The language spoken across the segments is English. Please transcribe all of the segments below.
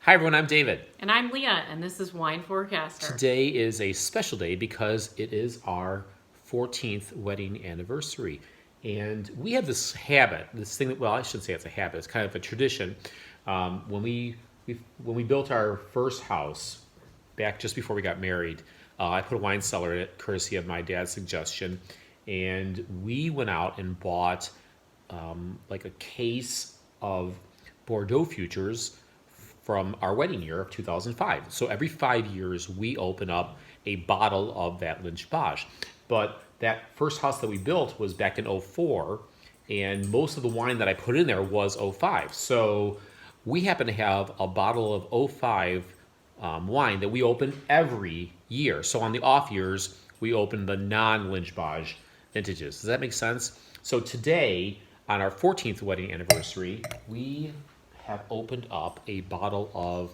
Hi everyone, I'm David. And I'm Leah, and this is Wine Forecaster. Today is a special day because it is our 14th wedding anniversary. And we have this habit, this thing that, well, I shouldn't say it's a habit, it's kind of a tradition. When we built our first house, back just before we got married, I put a wine cellar in it, courtesy of my dad's suggestion. And we went out and bought like a case of Bordeaux Futures from our wedding year of 2005. So every 5 years, we open up a bottle of that Lynch Bage. But that first house that we built was back in '04, and most of the wine that I put in there was '05. So we happen to have a bottle of '05 wine that we open every year. So on the off years, we open the non-Lynch Bage vintages. Does that make sense? So today, on our 14th wedding anniversary, we have opened up a bottle of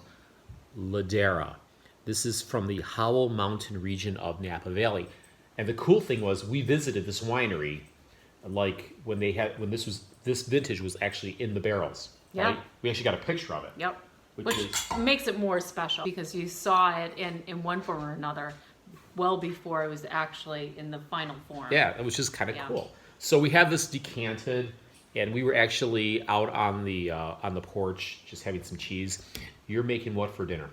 Ladera. This is from the Howell Mountain region of Napa Valley. And the cool thing was we visited this winery like when this vintage was actually in the barrels. Yeah. Right? We actually got a picture of it. Yep. Which makes it more special because you saw it in one form or another well before it was actually in the final form. Yeah, it was just kind of cool. So we have this decanted, and we were actually out on the porch just having some cheese. You're making what for dinner?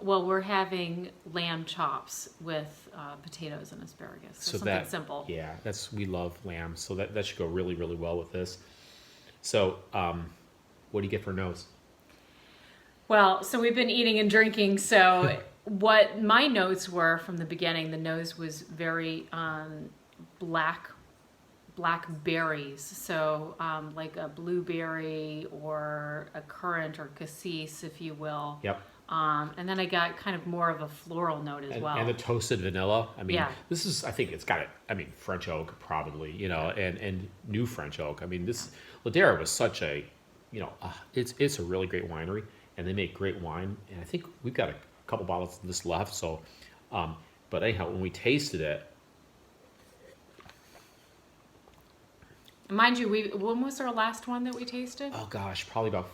Well, we're having lamb chops with potatoes and asparagus. So something simple. Yeah, we love lamb, so that should go really, really well with this. So, what do you get for notes? Well, so we've been eating and drinking. So what my notes were from the beginning, the nose was very black berries, so like a blueberry or a currant or cassis, if you will. Yep. And then I got kind of more of a floral note as well. And the toasted vanilla. I mean, yeah. This is, I think it's got it. I mean, French oak probably, and new French oak. I mean, this Ladera was such a, it's a really great winery, and they make great wine. And I think we've got a couple bottles of this left. So, but anyhow, when we tasted it. Mind you, when was our last one that we tasted? Oh gosh, probably about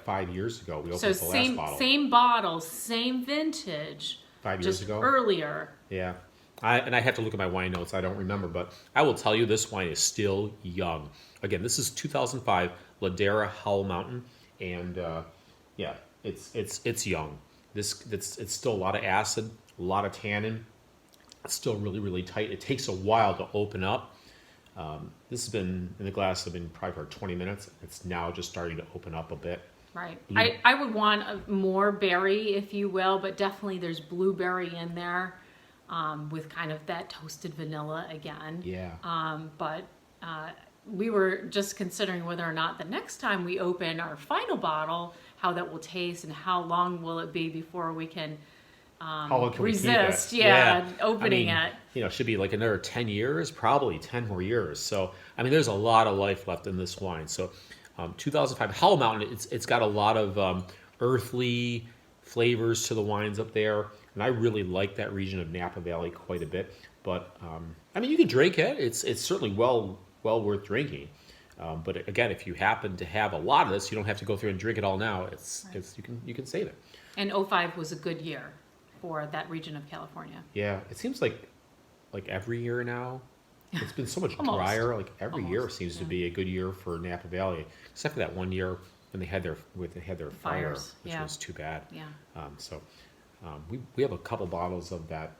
5 years ago. We opened the last bottle. Same bottle, same vintage. 5 years ago. Earlier. Yeah, I have to look at my wine notes. I don't remember, but I will tell you this wine is still young. Again, this is 2005 Ladera Howell Mountain, and yeah, it's young. It's still a lot of acid, a lot of tannin. It's still really, really tight. It takes a while to open up. This has been in the glass. Have been probably for 20 minutes. It's now just starting to open up a bit. Right. I would want more berry, if you will, but definitely there's blueberry in there with kind of that toasted vanilla again. Yeah. But we were just considering whether or not the next time we open our final bottle, how that will taste and how long will it be before we can resist, opening it. Should be like another 10 years, probably 10 more years. So, I mean, there's a lot of life left in this wine. So, 2005 Howell Mountain, it's got a lot of earthly flavors to the wines up there, and I really like that region of Napa Valley quite a bit. But I mean, you can drink it. It's certainly well worth drinking. But again, if you happen to have a lot of this, you don't have to go through and drink it all now. You can save it. And '05 was a good year for that region of California. Yeah, it seems like every year now, it's been so much drier. Like every year seems to be a good year for Napa Valley, except for that one year when they had their fire, which was too bad. Yeah. We have a couple bottles of that.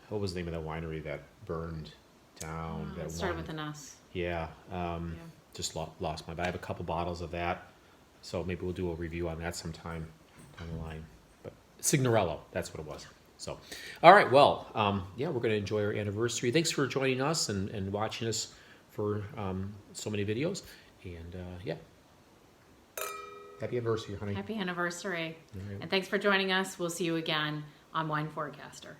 What was the name of that winery that burned down? It started with an S. Yeah. Just lost my. But I have a couple bottles of that, so maybe we'll do a review on that sometime down the line. Signorello, that's what it was. So, all right, well, we're going to enjoy our anniversary. Thanks for joining us and watching us for so many videos. And, happy anniversary, honey. Happy anniversary. Right. And thanks for joining us. We'll see you again on Wine Forecaster.